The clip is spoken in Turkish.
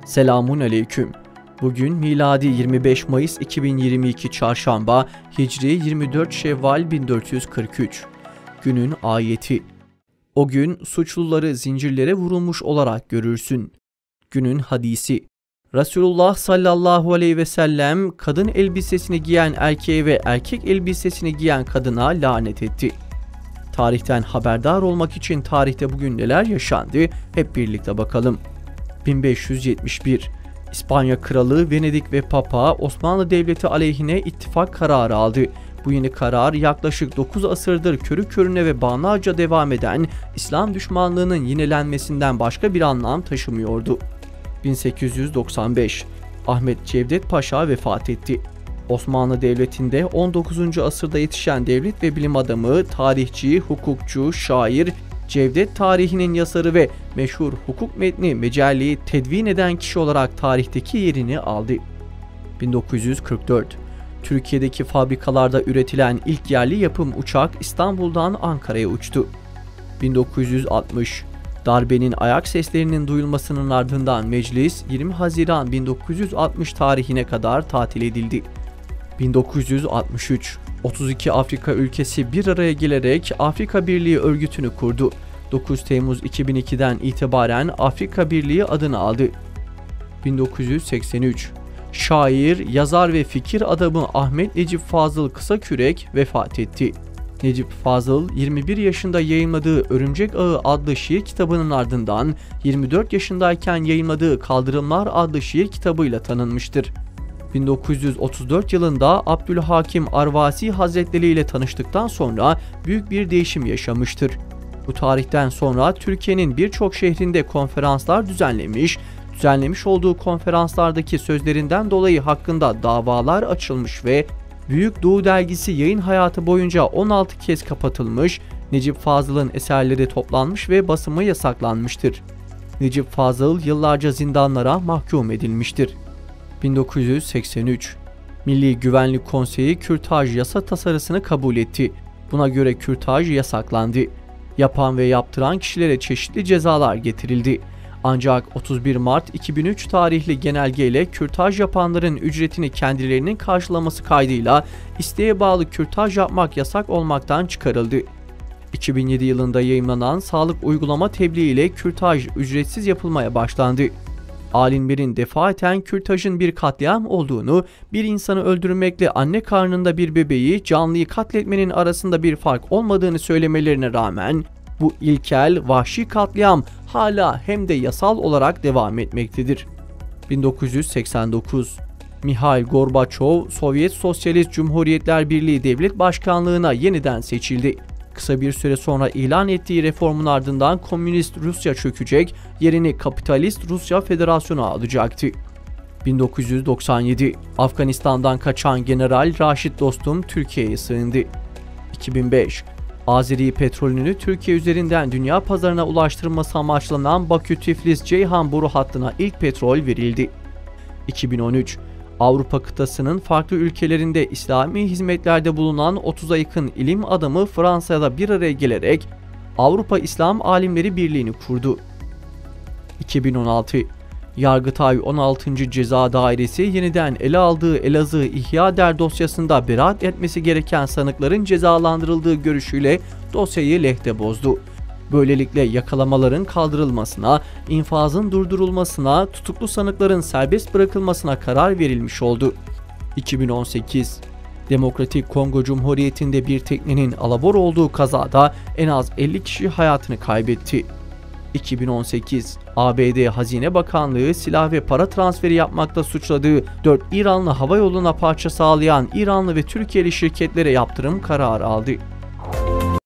Selamun aleyküm. Bugün miladi 25 Mayıs 2022 Çarşamba, Hicri 24 Şevval 1443. Günün ayeti. O gün suçluları zincirlere vurulmuş olarak görürsün. Günün hadisi. Resulullah sallallahu aleyhi ve sellem kadın elbisesini giyen erkeğe ve erkek elbisesini giyen kadına lanet etti. Tarihten haberdar olmak için tarihte bugün neler yaşandı hep birlikte bakalım. 1571 İspanya Kralı Venedik ve Papa Osmanlı Devleti aleyhine ittifak kararı aldı. Bu yeni karar yaklaşık 9 asırdır körü körüne ve bağnazca devam eden İslam düşmanlığının yinelenmesinden başka bir anlam taşımıyordu. 1895 Ahmet Cevdet Paşa vefat etti. Osmanlı Devleti'nde 19. asırda yetişen devlet ve bilim adamı, tarihçi, hukukçu, şair, Cevdet tarihinin yazarı ve meşhur hukuk metni Mecelle'yi tedvin eden kişi olarak tarihteki yerini aldı. 1944 Türkiye'deki fabrikalarda üretilen ilk yerli yapım uçak İstanbul'dan Ankara'ya uçtu. 1960 Darbenin ayak seslerinin duyulmasının ardından meclis 20 Haziran 1960 tarihine kadar tatil edildi. 1963 32 Afrika ülkesi bir araya gelerek Afrika Birliği örgütünü kurdu. 9 Temmuz 2002'den itibaren Afrika Birliği adını aldı. 1983 Şair, yazar ve fikir adamı Ahmet Necip Fazıl Kısakürek vefat etti. Necip Fazıl 21 yaşında yayımladığı Örümcek Ağı adlı şiir kitabının ardından 24 yaşındayken yayımladığı Kaldırımlar adlı şiir kitabıyla tanınmıştır. 1934 yılında Abdülhakim Arvasi Hazretleri ile tanıştıktan sonra büyük bir değişim yaşamıştır. Bu tarihten sonra Türkiye'nin birçok şehrinde konferanslar düzenlemiş olduğu konferanslardaki sözlerinden dolayı hakkında davalar açılmış ve Büyük Doğu Dergisi yayın hayatı boyunca 16 kez kapatılmış, Necip Fazıl'ın eserleri toplanmış ve basımı yasaklanmıştır. Necip Fazıl yıllarca zindanlara mahkum edilmiştir. 1983 Milli Güvenlik Konseyi kürtaj yasa tasarısını kabul etti. Buna göre kürtaj yasaklandı. Yapan ve yaptıran kişilere çeşitli cezalar getirildi. Ancak 31 Mart 2003 tarihli genelgeyle kürtaj yapanların ücretini kendilerinin karşılaması kaydıyla isteğe bağlı kürtaj yapmak yasak olmaktan çıkarıldı. 2007 yılında yayımlanan sağlık uygulama tebliği ile kürtaj ücretsiz yapılmaya başlandı. Alimlerin defaten kürtajın bir katliam olduğunu, bir insanı öldürmekle anne karnında bir bebeği canlıyı katletmenin arasında bir fark olmadığını söylemelerine rağmen bu ilkel, vahşi katliam hala hem de yasal olarak devam etmektedir. 1989 Mihail Gorbaçov, Sovyet Sosyalist Cumhuriyetler Birliği Devlet Başkanlığına yeniden seçildi. Kısa bir süre sonra ilan ettiği reformun ardından Komünist Rusya çökecek, yerini Kapitalist Rusya Federasyonu alacaktı. 1997 Afganistan'dan kaçan General Raşit Dostum Türkiye'ye sığındı. 2005 Azeri petrolünü Türkiye üzerinden dünya pazarına ulaştırılması amaçlanan Bakü-Tiflis-Ceyhan boru hattına ilk petrol verildi. 2013 Avrupa kıtasının farklı ülkelerinde İslami hizmetlerde bulunan 30'a yakın ilim adamı Fransa'da bir araya gelerek Avrupa İslam Alimleri Birliği'ni kurdu. 2016 Yargıtay 16. Ceza Dairesi yeniden ele aldığı Elazığ İhya Der dosyasında beraat etmesi gereken sanıkların cezalandırıldığı görüşüyle dosyayı lehte bozdu. Böylelikle yakalamaların kaldırılmasına, infazın durdurulmasına, tutuklu sanıkların serbest bırakılmasına karar verilmiş oldu. 2018 Demokratik Kongo Cumhuriyeti'nde bir teknenin alabor olduğu kazada en az 50 kişi hayatını kaybetti. 2018 ABD Hazine Bakanlığı silah ve para transferi yapmakta suçladığı 4 İranlı havayoluna parça sağlayan İranlı ve Türkiye'li şirketlere yaptırım kararı aldı.